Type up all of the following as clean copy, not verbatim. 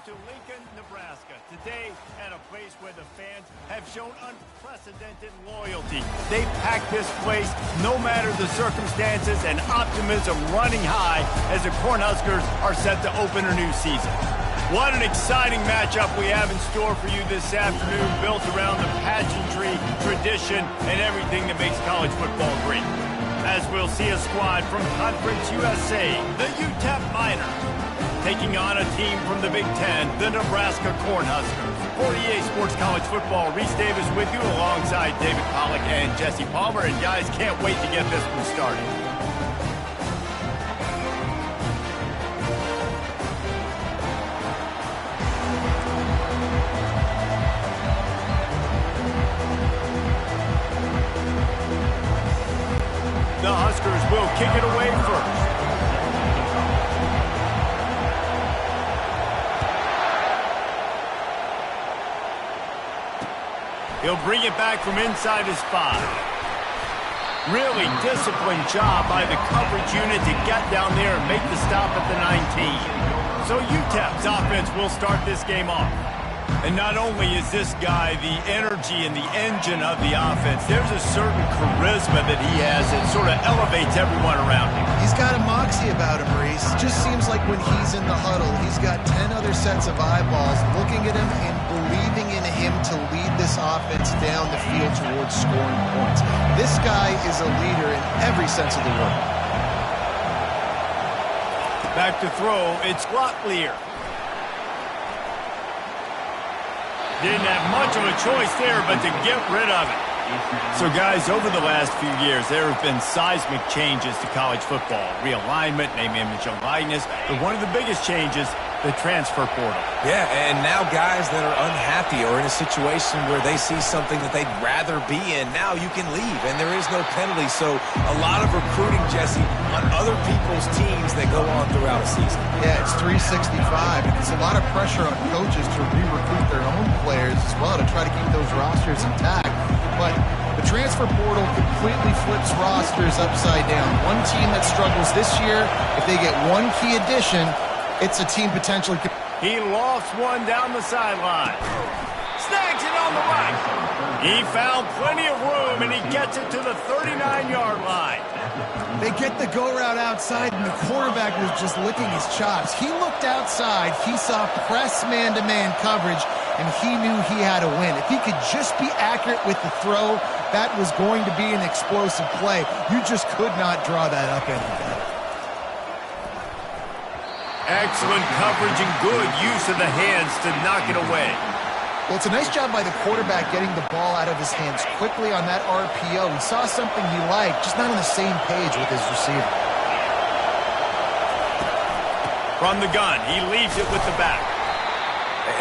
to Lincoln, Nebraska. Today, at a place where the fans have shown unprecedented loyalty. They pack this place no matter the circumstances, and optimism running high as the Cornhuskers are set to open a new season. What an exciting matchup we have in store for you this afternoon, built around the pageantry, tradition, and everything that makes college football great. As we'll see a squad from Conference USA, the UTEP Miners, taking on a team from the Big Ten, the Nebraska Cornhuskers. 48 Sports College Football, Reese Davis with you alongside David Pollack and Jesse Palmer. And guys, can't wait to get this one started. The Huskers will kick it away first. He'll bring it back from inside his 5. Really disciplined job by the coverage unit to get down there and make the stop at the 19. So UTEP's offense will start this game off. And not only is this guy the energy and the engine of the offense, there's a certain charisma that he has that sort of elevates everyone around him. He's got a moxie about him, Reese. Just seems like when he's in the huddle, he's got 10 other sets of eyeballs looking at him and believing in him to lead this offense down the field towards scoring points. This guy is a leader in every sense of the word. Back to throw, it's Locklear. Didn't have much of a choice there, but to get rid of it. So, guys, over the last few years, there have been seismic changes to college football. Realignment, name, image, and likeness. But one of the biggest changes, the transfer portal. Yeah, and now guys that are unhappy or in a situation where they see something that they'd rather be in, now you can leave, and there is no penalty. So a lot of recruiting, Jesse, on other people's teams that go on throughout a season. Yeah, it's 365, and it's a lot of pressure on coaches to re-recruit their own players as well to try to keep those rosters intact. But the transfer portal completely flips rosters upside down. One team that struggles this year, if they get one key addition, it's a team potentially. He lofts one down the sideline. Snags it on the right. He found plenty of room, and he gets it to the 39-yard line. They get the go route outside, and the quarterback was just licking his chops. He looked outside. He saw press man-to-man coverage, and he knew he had to win. If he could just be accurate with the throw, that was going to be an explosive play. You just could not draw that up any better. Excellent coverage and good use of the hands to knock it away. Well, it's a nice job by the quarterback getting the ball out of his hands quickly on that RPO. He saw something he liked, just not on the same page with his receiver. From the gun, he leaves it with the back.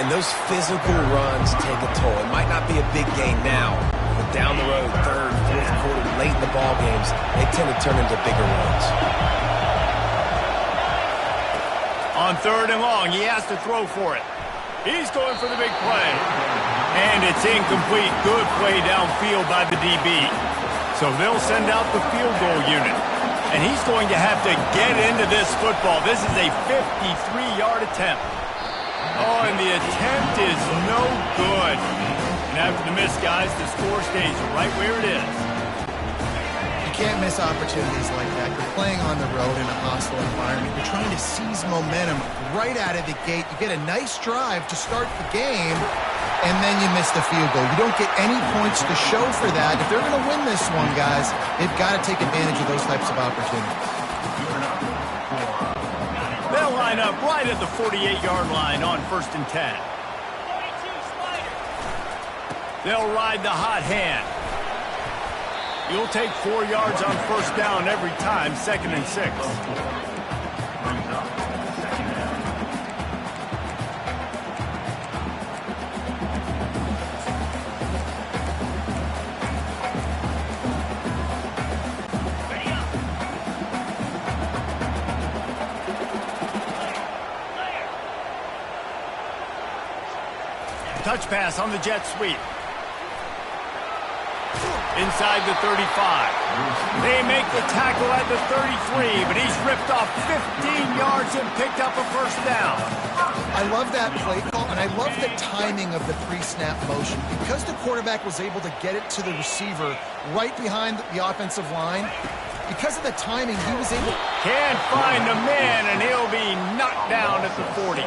And those physical runs take a toll. It might not be a big gain now, but down the road, third, fourth quarter, late in the ball games, they tend to turn into bigger runs. On 3rd and long, he has to throw for it. He's going for the big play. And it's incomplete. Good play downfield by the DB. So they'll send out the field goal unit. And he's going to have to get into this football. This is a 53-yard attempt. Oh, and the attempt is no good. And after the miss, guys, the score stays right where it is. You can't miss opportunities like that. You're playing on the road in a hostile environment. You're trying to seize momentum right out of the gate. You get a nice drive to start the game, and then you miss the field goal. You don't get any points to show for that. If they're going to win this one, guys, they've got to take advantage of those types of opportunities. They'll line up right at the 48-yard line on 1st and 10. They'll ride the hot hand. You'll take 4 yards on 1st down every time, 2nd and 6. Touch pass on the jet sweep. Inside the 35. They make the tackle at the 33, but he's ripped off 15 yards and picked up a 1st down. I love that play call, and I love the timing of the pre-snap motion. Because the quarterback was able to get it to the receiver right behind the offensive line, because of the timing, he was able... Can't find the man, and he'll be knocked down at the 40.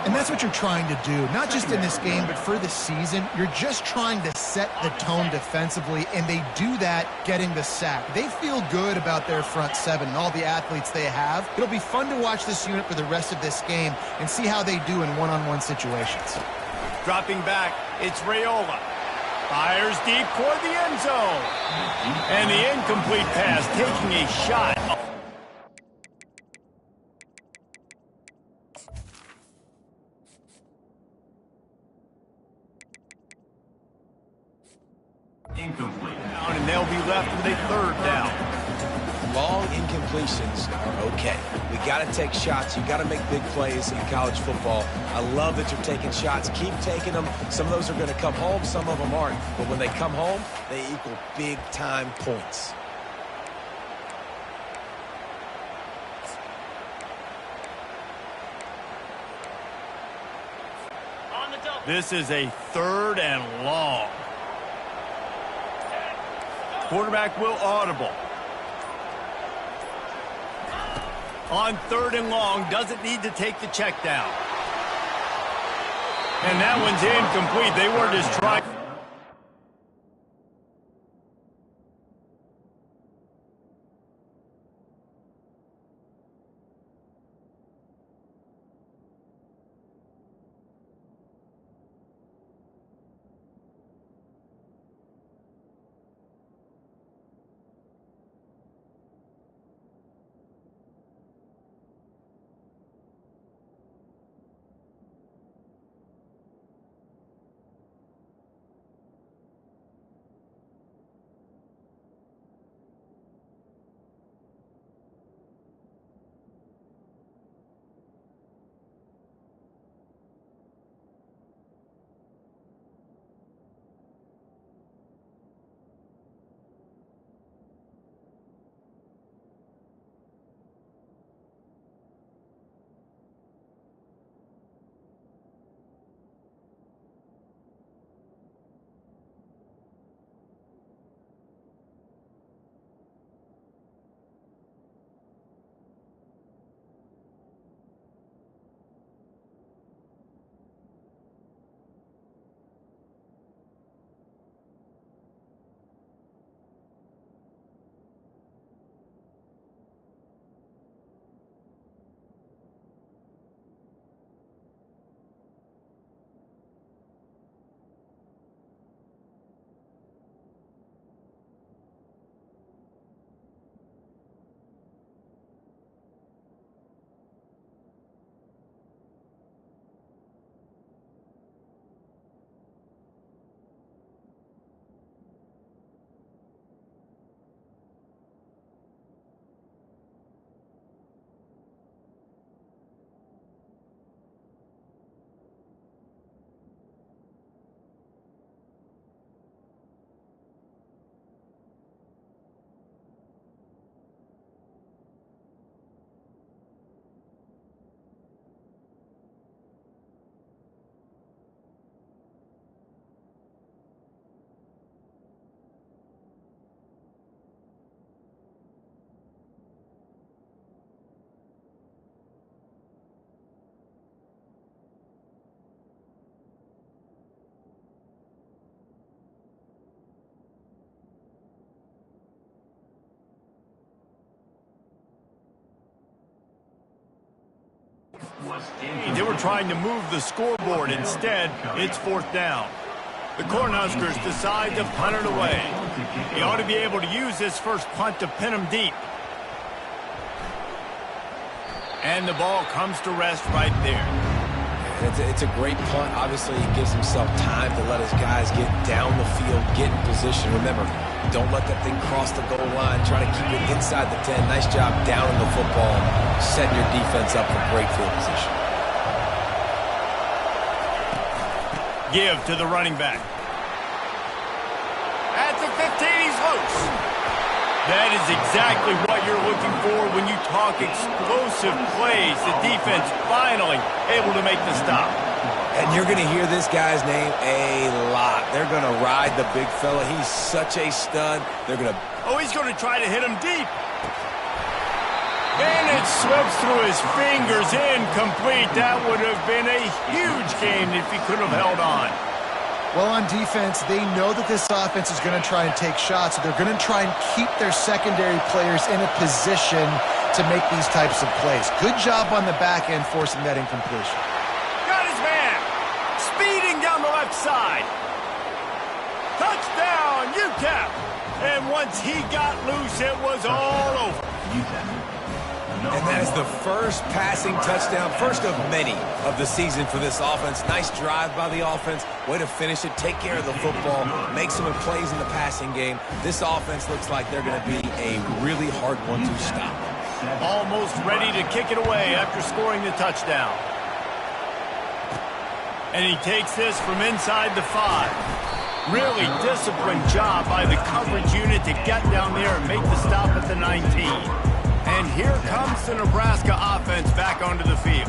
And that's what you're trying to do, not just in this game, but for the season. You're just trying to set the tone defensively, and they do that getting the sack. They feel good about their front seven and all the athletes they have. It'll be fun to watch this unit for the rest of this game and see how they do in one-on-one situations. Dropping back, it's Raiola. Fires deep toward the end zone. And the incomplete pass taking a shot. Incomplete. And they'll be left with a third down. Long incompletions are okay. We got to take shots. You got to make big plays in college football. I love that you're taking shots. Keep taking them. Some of those are going to come home. Some of them aren't. But when they come home, they equal big-time points. This is a third and long. Quarterback will audible. On third and long, doesn't need to take the check down. And that one's incomplete. They were just trying. They were trying to move the scoreboard. Instead, it's fourth down. The Cornhuskers decide to punt it away. He ought to be able to use this first punt to pin them deep. And the ball comes to rest right there. It's a great punt. Obviously, he gives himself time to let his guys get down the field, get in position. Remember, don't let that thing cross the goal line. Try to keep it inside the 10. Nice job down in the football, setting your defense up for great field position. Give to the running back. At the 15, he's loose. That is exactly what you're looking for when you talk explosive plays. The defense finally able to make the stop. And you're going to hear this guy's name a lot. They're going to ride the big fella. He's such a stud. They're going to... Oh, he's going to try to hit him deep. And it slips through his fingers, incomplete. That would have been a huge gain if he could have held on. Well, on defense, they know that this offense is going to try and take shots, so they're going to try and keep their secondary players in a position to make these types of plays. Good job on the back end forcing that incompletion. Got his man. Speeding down the left side. Touchdown, UTEP. And once he got loose, it was all over. And that is the first passing touchdown, first of many of the season for this offense. Nice drive by the offense. Way to finish it, take care of the football, make some plays in the passing game. This offense looks like they're going to be a really hard one to stop. Almost ready to kick it away after scoring the touchdown. And he takes this from inside the 5. Really disciplined job by the coverage unit to get down there and make the stop at the 19. And here comes the Nebraska offense back onto the field.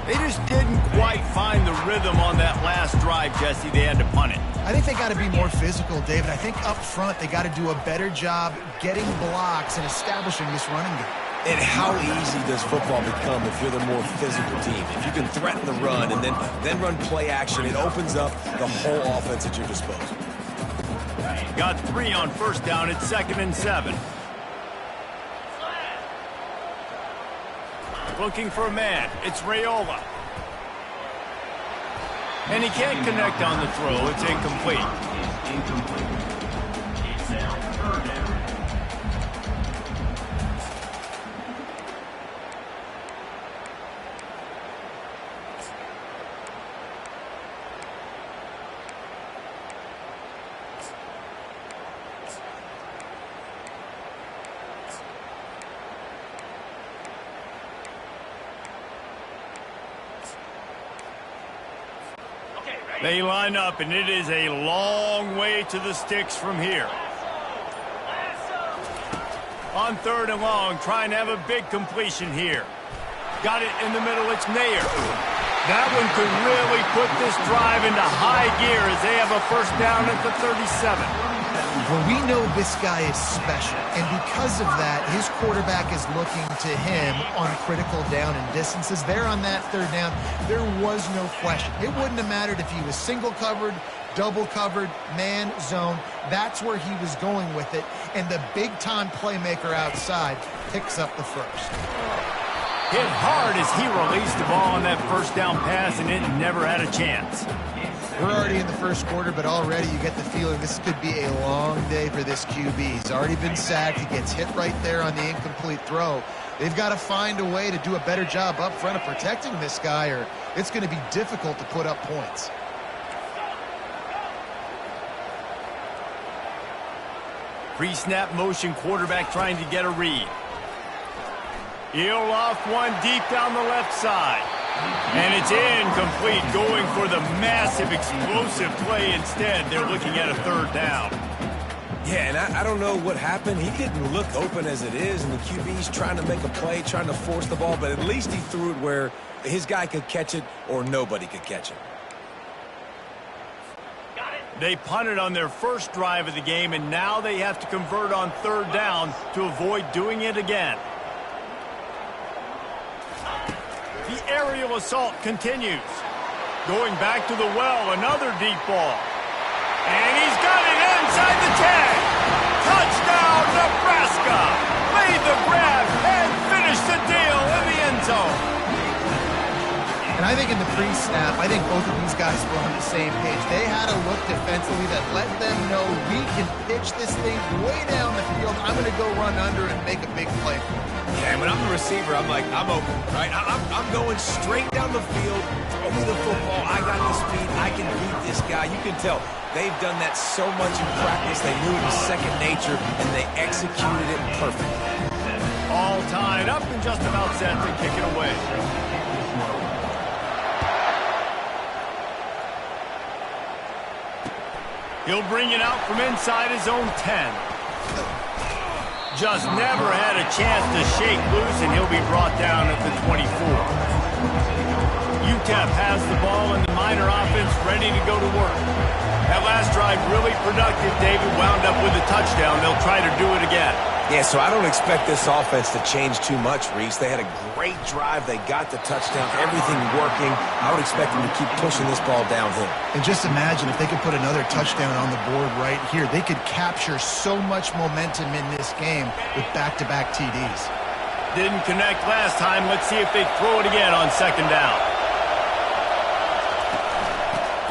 They just didn't quite find the rhythm on that last drive, Jesse. They had to punt it. I think they got to be more physical, David. I think up front they got to do a better job getting blocks and establishing this running game. And how easy does football become if you're the more physical team? If you can threaten the run and then run play action, it opens up the whole offense at your disposal. Got 3 on first down. It's 2nd and 7. Looking for a man. It's Raiola. And he can't connect on the throw. It's incomplete. They line up, and it is a long way to the sticks from here. On 3rd and long, trying to have a big completion here. Got it in the middle, it's Nair. That one could really put this drive into high gear as they have a first down at the 37. Well, we know this guy is special, and because of that, his quarterback is looking to him on critical down and distances. There on that 3rd down, there was no question. It wouldn't have mattered if he was single covered, double covered, man, zone. That's where he was going with it, and the big-time playmaker outside picks up the first. Hit hard as he released the ball on that first down pass, and it never had a chance. We're already in the first quarter, but already you get the feeling this could be a long day for this QB. He's already been sacked. He gets hit right there on the incomplete throw. They've got to find a way to do a better job up front of protecting this guy, or it's going to be difficult to put up points. Pre-snap motion, quarterback trying to get a read. He'll off one deep down the left side. And it's incomplete, going for the massive explosive play instead. They're looking at a 3rd down. Yeah, and I don't know what happened. He didn't look open as it is, and the QB's trying to make a play, trying to force the ball, but at least he threw it where his guy could catch it or nobody could catch it. They punted on their first drive of the game, and now they have to convert on 3rd down to avoid doing it again. The aerial assault continues. Going back to the well, another deep ball. And he's got it inside the 10. Touchdown, Nebraska. Made the grab and finished the deal in the end zone. And I think in the pre-snap, I think both of these guys were on the same page. They had a look defensively that let them know we can pitch this thing way down the field. I'm going to go run under and make a big play. Yeah, when I'm the receiver, I'm like, I'm open, right? I'm going straight down the field. Throw me the football. I got the speed. I can beat this guy. You can tell they've done that so much in practice. They knew it was second nature, and they executed it perfectly. All tied up and just about set to kick it away. He'll bring it out from inside his own 10. Just never had a chance to shake loose, and he'll be brought down at the 24. UTEP has the ball, and the Miner offense ready to go to work. That last drive really productive. David wound up with a touchdown. They'll try to do it again. Yeah, so I don't expect this offense to change too much, Reese. They had a great drive. They got the touchdown, everything working. I would expect them to keep pushing this ball downhill. And just imagine if they could put another touchdown on the board right here. They could capture so much momentum in this game with back-to-back TDs. Didn't connect last time. Let's see if they throw it again on second down.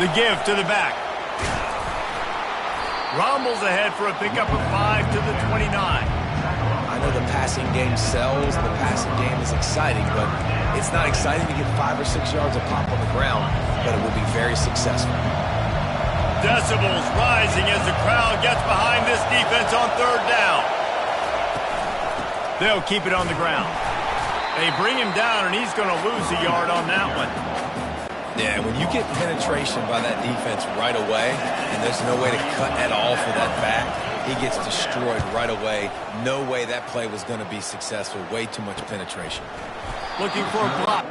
The give to the back. Rumbles ahead for a pickup of 5 to the 29. I know the passing game sells, the passing game is exciting, but it's not exciting to get 5 or 6 yards of pop on the ground, but it will be very successful. Decibels rising as the crowd gets behind this defense on third down. They'll keep it on the ground. They bring him down, and he's going to lose a yard on that one. Yeah, when you get penetration by that defense right away, and there's no way to cut at all for that back, he gets destroyed right away. No way that play was going to be successful. Way too much penetration. Looking for a block.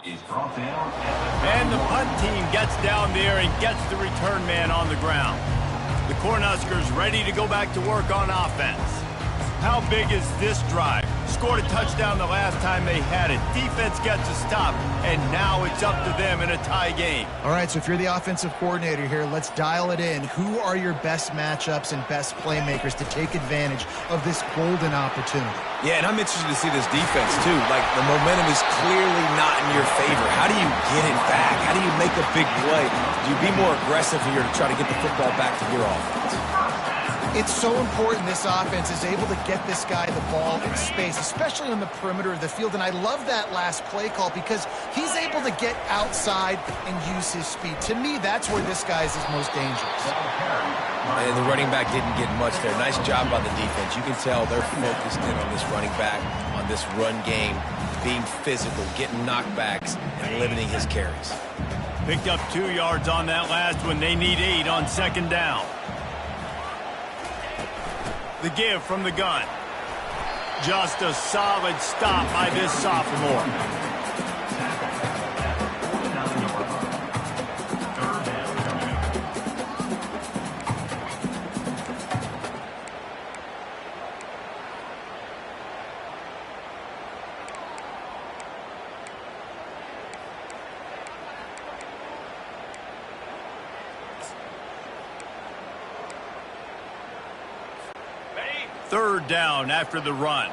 And the punt team gets down there and gets the return man on the ground. The Cornhuskers ready to go back to work on offense. How big is this drive? Scored a touchdown the last time they had it. Defense gets a stop, and now it's up to them in a tie game. All right, so if you're the offensive coordinator here, let's dial it in. Who are your best matchups and best playmakers to take advantage of this golden opportunity? Yeah, and I'm interested to see this defense, too. Like, the momentum is clearly not in your favor. How do you get it back? How do you make a big play? Do you be more aggressive here to try to get the football back to your offense? It's so important this offense is able to get this guy the ball in space, especially on the perimeter of the field. And I love that last play call because he's able to get outside and use his speed. To me, that's where this guy is his most dangerous. And the running back didn't get much there. Nice job by the defense. You can tell they're focused in on this running back, on this run game, being physical, getting knockbacks, and limiting his carries. Picked up 2 yards on that last one. They need 8 on second down. The give from the gun. Just a solid stop by this sophomore. Third down after the run.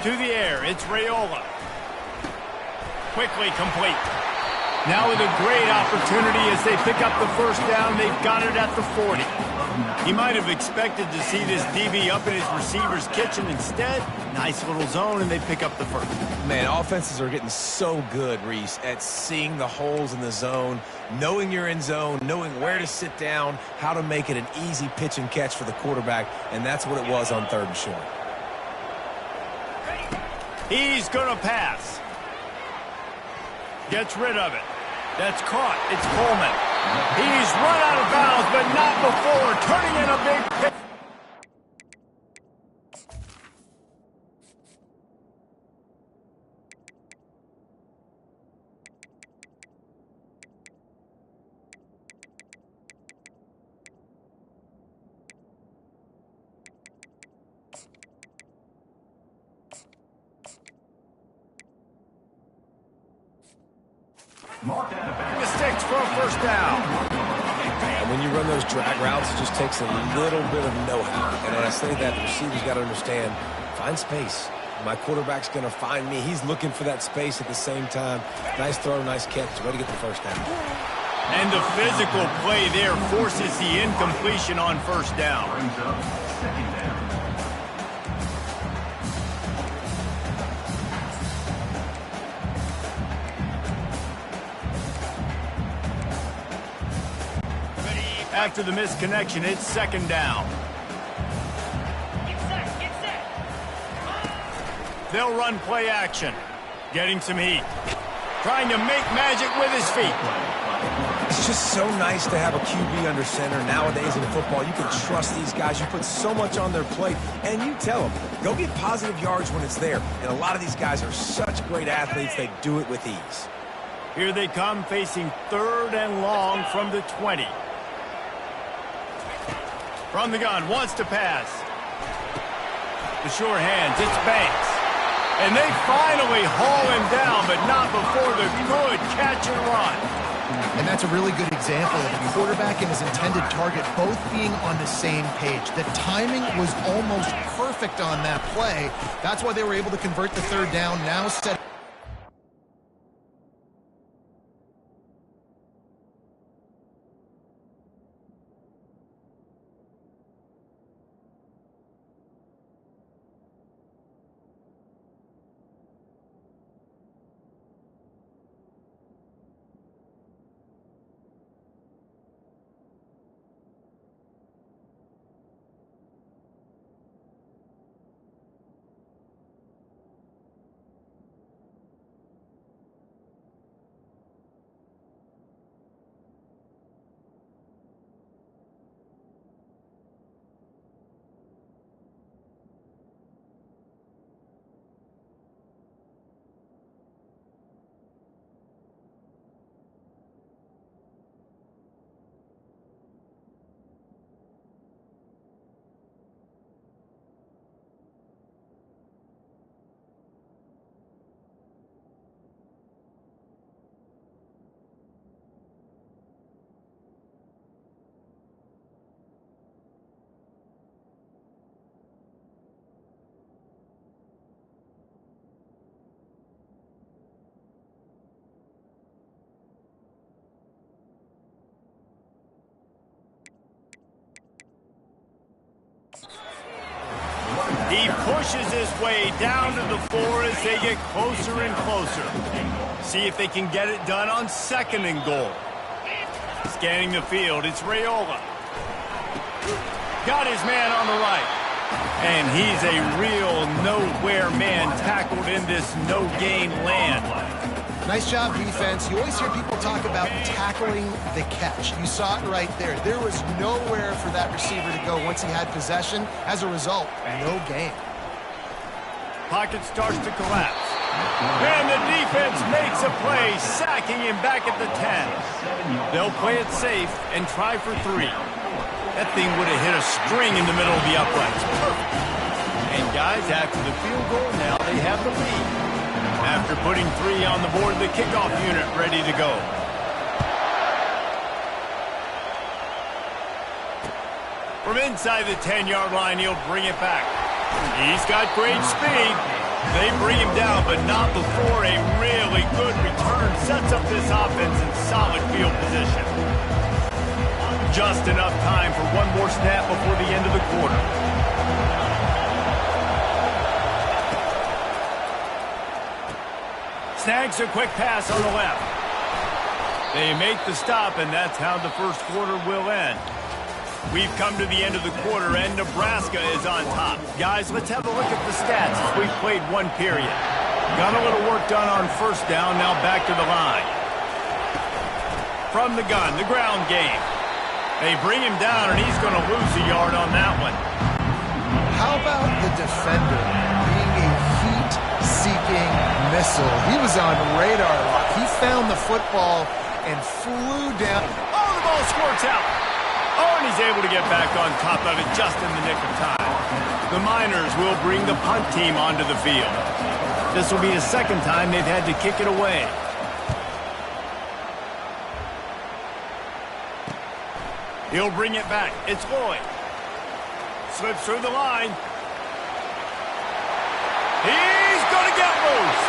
To the air, it's Raiola. Quickly complete. Now with a great opportunity as they pick up the first down. They've got it at the 40. He might have expected to see this DB up in his receiver's kitchen. Instead, nice little zone, and they pick up the first. Man, offenses are getting so good, Reese, at seeing the holes in the zone, knowing you're in zone, knowing where to sit down, how to make it an easy pitch and catch for the quarterback, and that's what it was on third and short. He's going to pass. Gets rid of it. That's caught. It's Coleman. He's run out of bounds, but not before turning in a big pick. The sticks for a first down. And when you run those drag routes, it just takes a little bit of know-how. And when I say that, the receiver's got to understand, find space. My quarterback's going to find me. He's looking for that space at the same time. Nice throw, nice catch. Way to get the first down. And the physical play there forces the incompletion on first down. After the misconnection, it's second down. They'll run play action. Getting some heat. Trying to make magic with his feet. It's just so nice to have a QB under center. Nowadays in football, you can trust these guys. You put so much on their plate, and you tell them, go get positive yards when it's there. And a lot of these guys are such great athletes, they do it with ease. Here they come, facing third and long from the 20. From the gun, wants to pass. The sure hands, it's Banks. And they finally haul him down, but not before the good catch and run. And that's a really good example of a quarterback and his intended target both being on the same page. The timing was almost perfect on that play. That's why they were able to convert the third down, now set. He pushes his way down to the 4 as they get closer and closer. See if they can get it done on second and goal. Scanning the field, it's Raiola. Got his man on the right. And he's a real nowhere man tackled in this no-gain land. Nice job, defense. You always hear people talk about tackling the catch. You saw it right there. There was nowhere for that receiver to go once he had possession. As a result, no gain. Pocket starts to collapse. And the defense makes a play, sacking him back at the 10. They'll play it safe and try for 3. That thing would have hit a string in the middle of the uprights. Perfect. And guys, after the field goal, now they have the lead. After putting 3 on the board, the kickoff unit ready to go. From inside the 10-yard line, he'll bring it back. He's got great speed. They bring him down, but not before a really good return sets up this offense in solid field position. Just enough time for one more snap before the end of the quarter. Snags a quick pass on the left. They make the stop, and that's how the first quarter will end. We've come to the end of the quarter, and Nebraska is on top. Guys, let's have a look at the stats as we've played one period. Got a little work done on first down, now back to the line. From the gun, the ground game. They bring him down, and he's going to lose a yard on that one. How about the defender being a heat-seeking missile? He was on radar lock. He found the football and flew down. Oh, the ball squirts out. Oh, and he's able to get back on top of it just in the nick of time. The Miners will bring the punt team onto the field. This will be the second time they've had to kick it away. He'll bring it back. It's Lloyd. Slips through the line. He's going to get loose.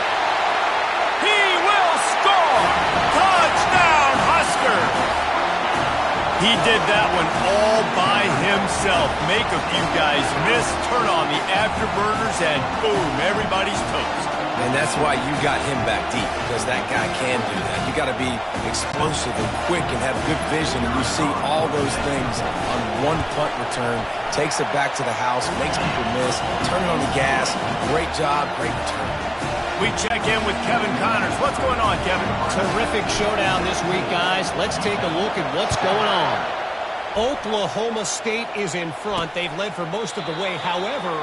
He will score. Touchdown, Husker. He did that one all by himself. Make a few guys miss, turn on the afterburners, and boom, everybody's toast. And that's why you got him back deep, because that guy can do that. You got to be explosive and quick and have good vision, and you see all those things on one punt return. Takes it back to the house, makes people miss, turning on the gas. Great job, great return. We check in with Kevin Connors. What's going on, Kevin? Terrific showdown this week, guys. Let's take a look at what's going on. Oklahoma State is in front. They've led for most of the way. However,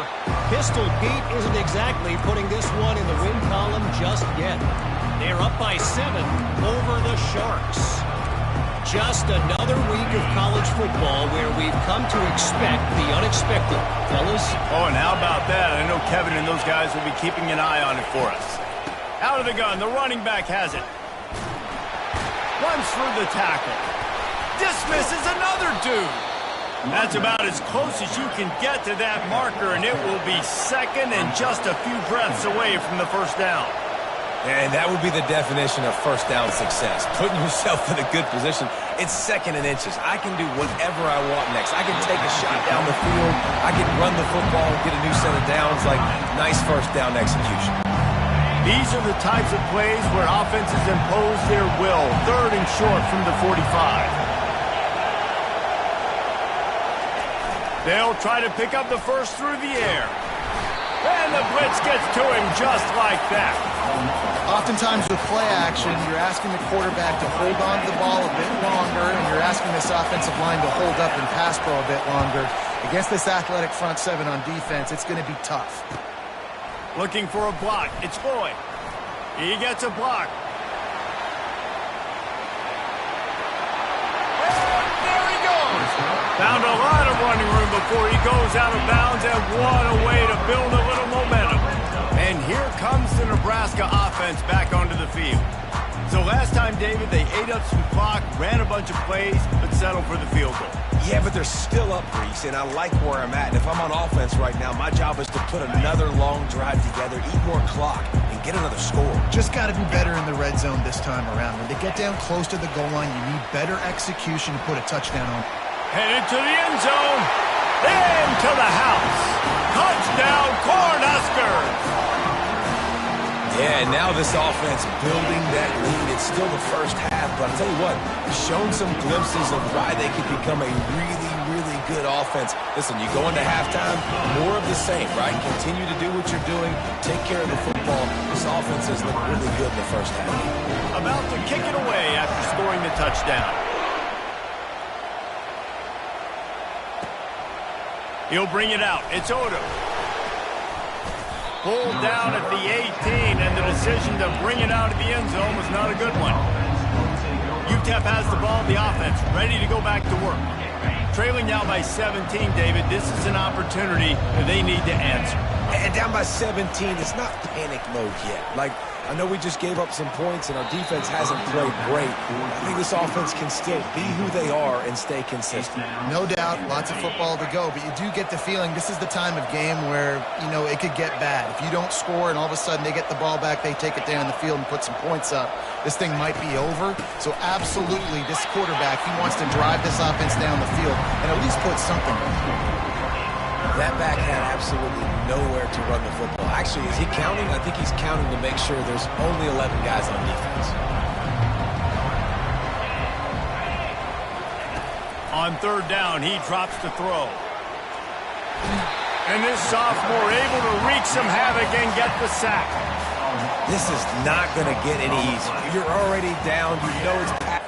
Pistol Pete isn't exactly putting this one in the win column just yet. They're up by 7 over the Sharks. Just another week of college football where we've come to expect the unexpected. Fellas? Oh, and how about that? I know Kevin and those guys will be keeping an eye on it for us. Out of the gun, the running back has it. Runs through the tackle. Dismisses another dude. That's about as close as you can get to that marker, and it will be second and just a few breaths away from the first down. And that would be the definition of first down success. Putting yourself in a good position. It's second and inches. I can do whatever I want next. I can take a shot down the field. I can run the football and get a new set of downs. Like, nice first down execution. These are the types of plays where offenses impose their will. Third and short from the 45. They'll try to pick up the first through the air. And the blitz gets to him just like that. Oftentimes with play action, you're asking the quarterback to hold on to the ball a bit longer, and you're asking this offensive line to hold up and pass pro a bit longer. Against this athletic front seven on defense, it's going to be tough. Looking for a block. It's Floyd. He gets a block. And there he goes. Found a lot of running room before he goes out of bounds, and what a way to build a little momentum. And here comes the Nebraska offense back onto the field. So last time, David, they ate up some clock, ran a bunch of plays, but settled for the field goal. Yeah, but they're still up, Reese, and I like where I'm at. And if I'm on offense right now, my job is to put another long drive together, eat more clock, and get another score. Just got to be better in the red zone this time around. When they get down close to the goal line, you need better execution to put a touchdown on. Headed to the end zone. Into the house. Touchdown, Cornhuskers. Yeah, and now this offense building that lead. It's still the first half, but I'll tell you what, shown some glimpses of why they could become a really, really good offense. Listen, you go into halftime, more of the same, right? Continue to do what you're doing, take care of the football. This offense has looked really good in the first half. About to kick it away after scoring the touchdown. He'll bring it out. It's Odo. Pulled down at the 18, and the decision to bring it out of the end zone was not a good one. UTEP has the ball, the offense, ready to go back to work. Trailing now by 17, David, this is an opportunity that they need to answer. And down by 17, it's not panic mode yet. Like, I know we just gave up some points and our defense hasn't played great. I think this offense can still be who they are and stay consistent. No doubt, lots of football to go, but you do get the feeling this is the time of game where, you know, it could get bad. If you don't score and all of a sudden they get the ball back, they take it down the field and put some points up, this thing might be over. So absolutely, this quarterback, he wants to drive this offense down the field and at least put something on. That back had absolutely nowhere to run the football. Actually, is he counting? I think he's counting to make sure there's only 11 guys on defense. On third down, he drops to throw. And this sophomore able to wreak some havoc and get the sack. This is not going to get any easier. You're already down. You know it's packed.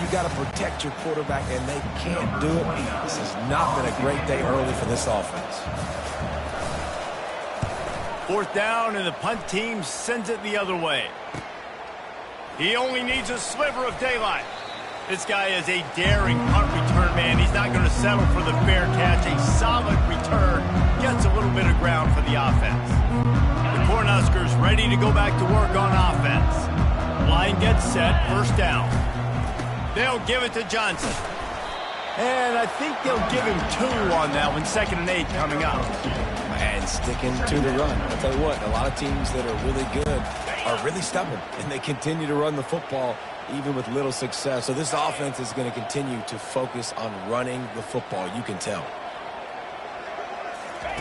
you got to protect your quarterback, and they can't do it. This has not been a great day early for this offense. Fourth down, and the punt team sends it the other way. He only needs a sliver of daylight. This guy is a daring punt return man. He's not going to settle for the fair catch. A solid return gets a little bit of ground for the offense. The Cornhuskers ready to go back to work on offense. Line gets set, first down. They'll give it to Johnson. And I think they'll give him 2 on that one, 2nd and 8 coming up. And sticking to the run. I'll tell you what, a lot of teams that are really good are really stubborn, and they continue to run the football even with little success. So this offense is going to continue to focus on running the football. You can tell.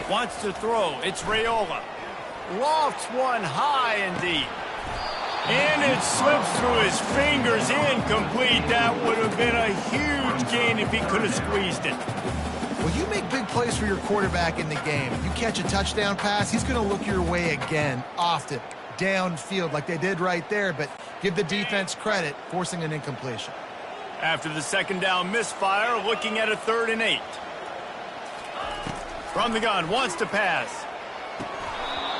Wants to throw. It's Raiola. Lofts one high and deep. And it slips through his fingers. Incomplete. That would have been a huge gain if he could have squeezed it. Well, you make big plays for your quarterback in the game. You catch a touchdown pass, he's going to look your way again, often, downfield like they did right there, but give the defense credit, forcing an incompletion. After the 2nd down misfire, looking at a 3rd and 8. From the gun, wants to pass.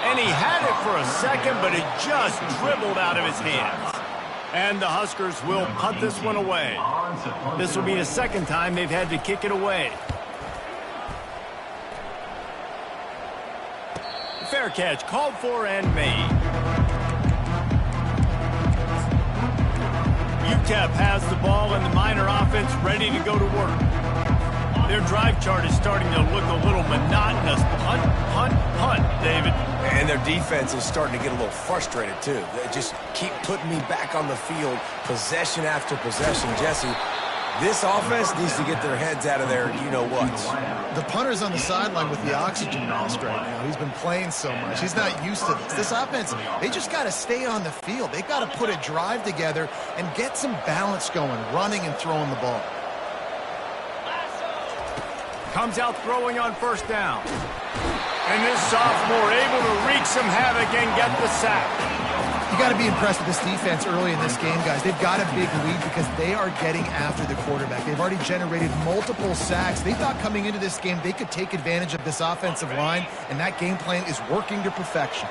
And he had it for a second, but it just dribbled out of his hands. And the Huskers will punt this one away. This will be the 2nd time they've had to kick it away. Fair catch called for and made. UTEP has the ball and the Miner offense ready to go to work. Their drive chart is starting to look a little monotonous. Punt, punt, punt, David. And their defense is starting to get a little frustrated, too. They just keep putting me back on the field, possession after possession. Jesse, this offense needs to get their heads out of there, you-know-what. The punter's on the sideline with the oxygen mask right now. He's been playing so much. He's not used to this. This offense, they just got to stay on the field. They've got to put a drive together and get some balance going, running and throwing the ball. Comes out throwing on 1st down. And this sophomore able to wreak some havoc and get the sack. You got to be impressed with this defense early in this game, guys. They've got a big lead because they are getting after the quarterback. They've already generated multiple sacks. They thought coming into this game they could take advantage of this offensive line, and that game plan is working to perfection.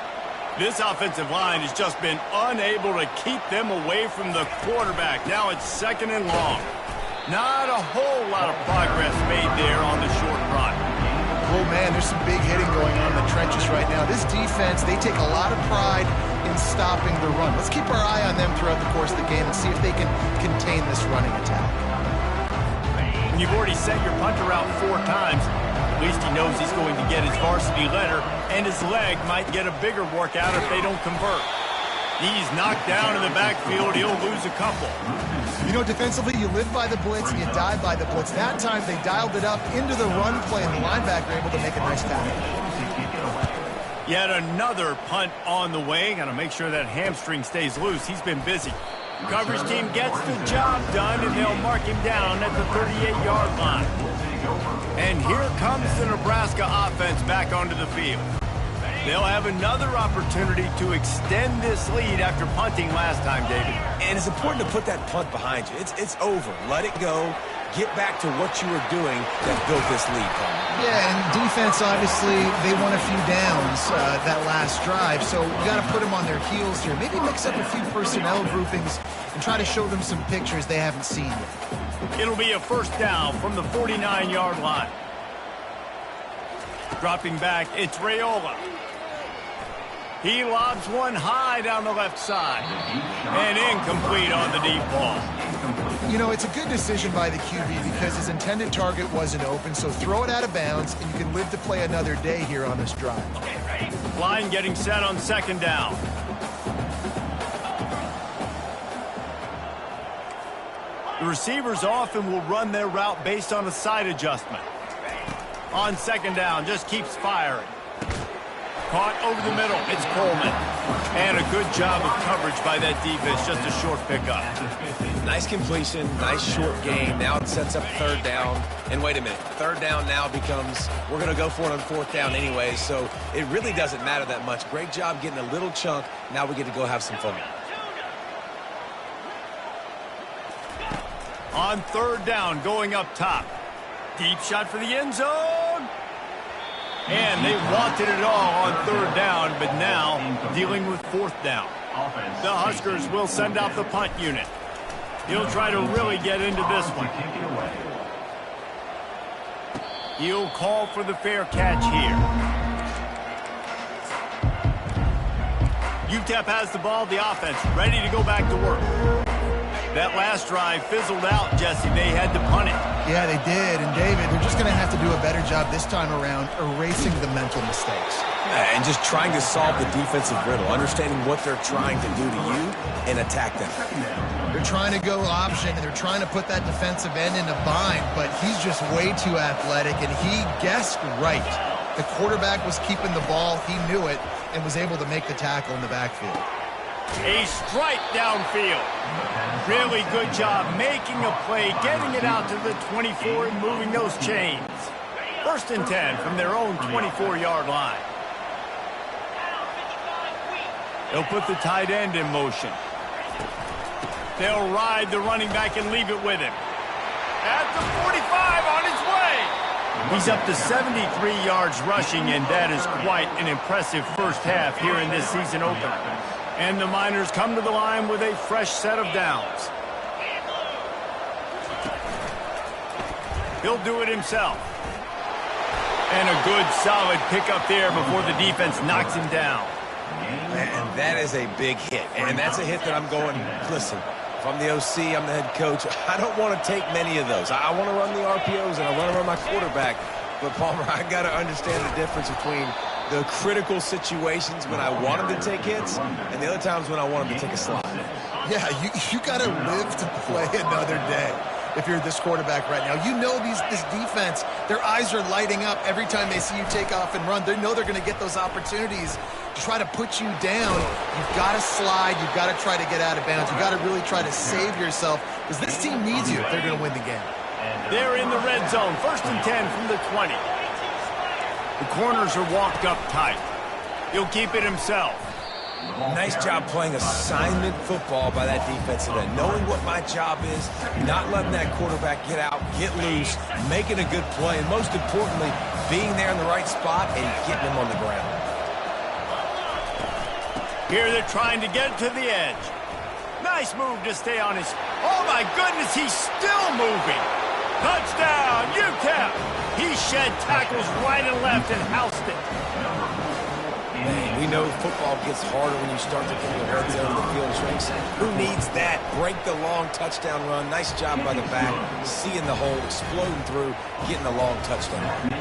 This offensive line has just been unable to keep them away from the quarterback. Now it's 2nd and long. Not a whole lot of progress made there on the short run. Oh, man, there's some big hitting going on in the trenches right now. This defense, they take a lot of pride in stopping the run. Let's keep our eye on them throughout the course of the game and see if they can contain this running attack. And you've already sent your punter out 4 times. At least he knows he's going to get his varsity letter, and his leg might get a bigger workout if they don't convert. He's knocked down in the backfield. He'll lose a couple. You know, defensively, you live by the blitz and you die by the blitz. That time, they dialed it up into the run play, and the linebacker able to make a nice tackle. Yet another punt on the way. Got to make sure that hamstring stays loose. He's been busy. Coverage team gets the job done, and they'll mark him down at the 38-yard line. And here comes the Nebraska offense back onto the field. They'll have another opportunity to extend this lead after punting last time, David. And it's important to put that punt behind you. It's over. Let it go. Get back to what you were doing that built this lead, Palmer. Yeah, and defense, obviously, they won a few downs that last drive, so you got to put them on their heels here. Maybe mix up a few personnel groupings and try to show them some pictures they haven't seen yet. It'll be a 1st down from the 49-yard line. Dropping back, it's Raiola. He lobs one high down the left side. And incomplete on the deep ball. You know, it's a good decision by the QB because his intended target wasn't open, so throw it out of bounds, and you can live to play another day here on this drive. Line getting set on 2nd down. The receivers often will run their route based on a side adjustment. On 2nd down, just keeps firing. Caught over the middle. It's Coleman. And a good job of coverage by that defense. Just a short pickup. Nice completion. Nice short gain. Now it sets up 3rd down. And wait a minute. 3rd down now becomes, we're going to go for it on 4th down anyway. So it really doesn't matter that much. Great job getting a little chunk. Now we get to go have some fun. On third down, going up top. Deep shot for the end zone. And they wanted it all on third down, but now dealing with fourth down. The Huskers will send out the punt unit. He'll try to really get into this one. He'll call for the fair catch here. UTEP has the ball, the offense ready to go back to work. That last drive fizzled out, Jesse. They had to punt it. Yeah, they did. And, David, they're just going to have to do a better job this time around erasing the mental mistakes. And just trying to solve the defensive riddle, understanding what they're trying to do to you and attack them. They're trying to go option, and they're trying to put that defensive end in a bind, but he's just way too athletic, and he guessed right. The quarterback was keeping the ball. He knew it and was able to make the tackle in the backfield. A strike downfield. Really good job making a play, getting it out to the 24 and moving those chains. 1st and 10 from their own 24-yard line. They'll put the tight end in motion. They'll ride the running back and leave it with him. At the 45 on his way. He's up to 73 yards rushing, and that is quite an impressive first half here in this season opener. And the Miners come to the line with a fresh set of downs. He'll do it himself. And a good, solid pickup there before the defense knocks him down. And that is a big hit. And that's a hit that I'm going, listen, if I'm the OC, I'm the head coach, I don't want to take many of those. I want to run the RPOs and I want to run my quarterback. But, Palmer, I got to understand the difference between the critical situations when I want him to take hits and the other times when I want him to take a slide. Yeah, you got to live to play another day if you're this quarterback right now. You know this defense, their eyes are lighting up every time they see you take off and run. They know they're going to get those opportunities to try to put you down. You've got to slide. You've got to try to get out of bounds. You've got to really try to save yourself because this team needs you if they're going to win the game. They're in the red zone. 1st and 10 from the 20. The corners are walked up tight. He'll keep it himself. Nice job playing assignment football by that defensive end. Knowing what my job is, not letting that quarterback get out, get loose, making a good play, and most importantly, being there in the right spot and getting him on the ground. Here they're trying to get to the edge. Nice move to stay on his... Oh, my goodness, he's still moving. Touchdown, UTEP. He shed tackles right and left and housed it. Man, we know football gets harder when you start to get the red zone of the field shrinks. Who needs that? Break the long touchdown run. Nice job by the back. Seeing the hole, exploding through, getting a long touchdown.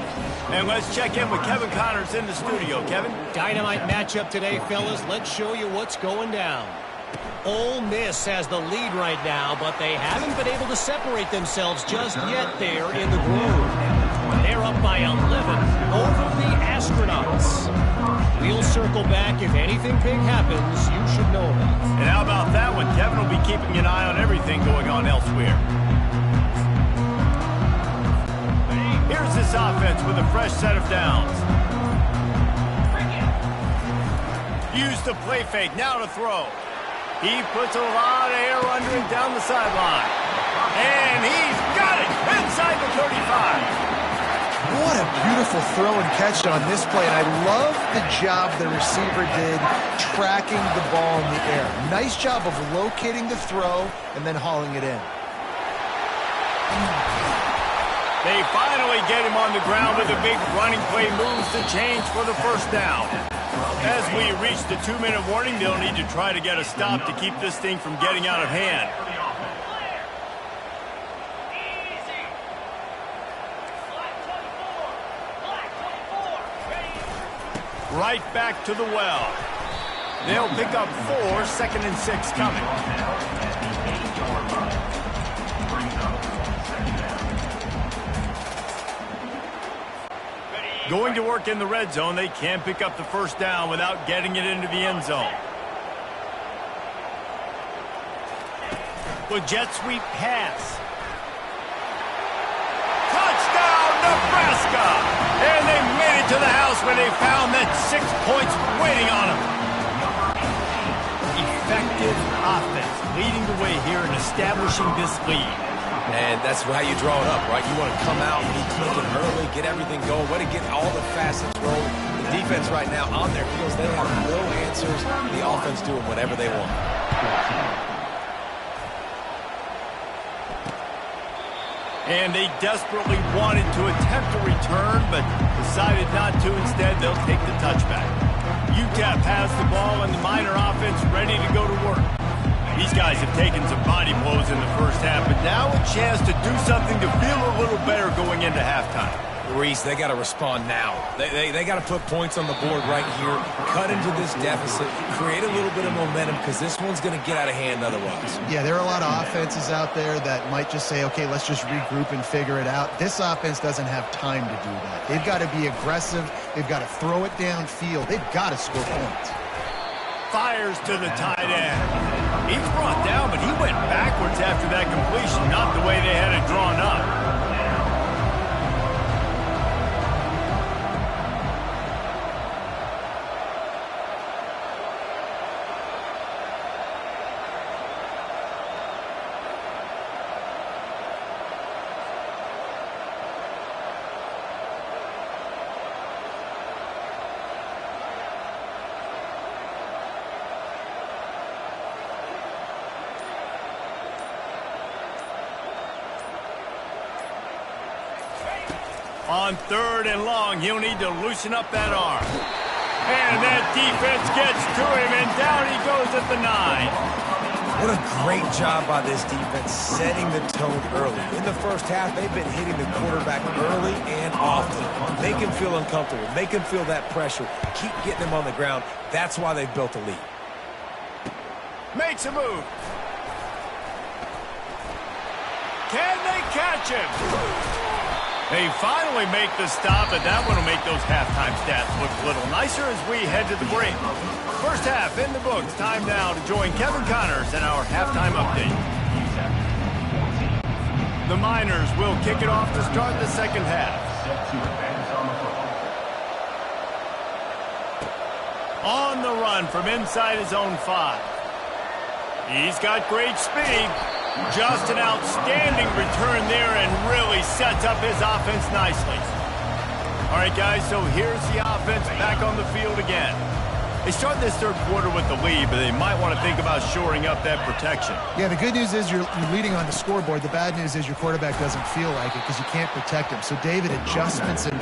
And let's check in with Kevin Connors in the studio. Kevin? Dynamite matchup today, fellas. Let's show you what's going down. Ole Miss has the lead right now, but they haven't been able to separate themselves just yet there in the groove. They're up by 11 over the Astronauts. We'll circle back. If anything big happens, you should know about it. And how about that one? Kevin will be keeping an eye on everything going on elsewhere. Here's this offense with a fresh set of downs. Use the play fake, now to throw. He puts a lot of air under it down the sideline. And he's got it inside the 35. What a beautiful throw and catch on this play. And I love the job the receiver did tracking the ball in the air. Nice job of locating the throw and then hauling it in. They finally get him on the ground with a big running play, moves the chains for the first down. As we reach the 2-minute warning, they'll need to try to get a stop to keep this thing from getting out of hand. Right back to the well. They'll pick up 4, 2nd and 6 coming. Going to work in the red zone, they can't pick up the first down without getting it into the end zone. With jet sweep pass. Touchdown, Nebraska! And they made it to the house where they found that 6 points waiting on them. Effective offense leading the way here and establishing this lead. And that's how you draw it up, right? You want to come out and be clicking early, get everything going, way to get all the facets rolling. The defense right now on their heels, they have no answers. The offense doing whatever they want. And they desperately wanted to attempt a return, but decided not to. Instead, they'll take the touchback. UTEP has the ball and the Miner offense ready to go to work. These guys have taken some body blows in the first half, but now a chance to do something to feel a little better going into halftime. Reese, they got to respond now. They got to put points on the board right here, cut into this deficit, create a little bit of momentum because this one's going to get out of hand otherwise. Yeah, there are a lot of offenses out there that might just say, okay, let's just regroup and figure it out. This offense doesn't have time to do that. They've got to be aggressive. They've got to throw it downfield. They've got to score points. Fires to the tight end. He's brought down, but he went backwards after that completion, not the way they had it drawn up. On 3rd and long, he'll need to loosen up that arm. And that defense gets to him, and down he goes at the 9. What a great job by this defense setting the tone early. In the first half, they've been hitting the quarterback early and often. Make him feel uncomfortable. Make him feel that pressure. Keep getting him on the ground. That's why they've built a lead. Makes a move. Can they catch him? They finally make the stop, and that one will make those halftime stats look a little nicer as we head to the break. First half in the books. Time now to join Kevin Connors in our halftime update. The Miners will kick it off to start the second half. On the run from inside his own 5. He's got great speed. Just an outstanding return there and really sets up his offense nicely. All right, guys, so here's the offense back on the field again. They start this third quarter with the lead, but they might want to think about shoring up that protection. Yeah, the good news is you're leading on the scoreboard. The bad news is your quarterback doesn't feel like it because you can't protect him. So, David, adjustments in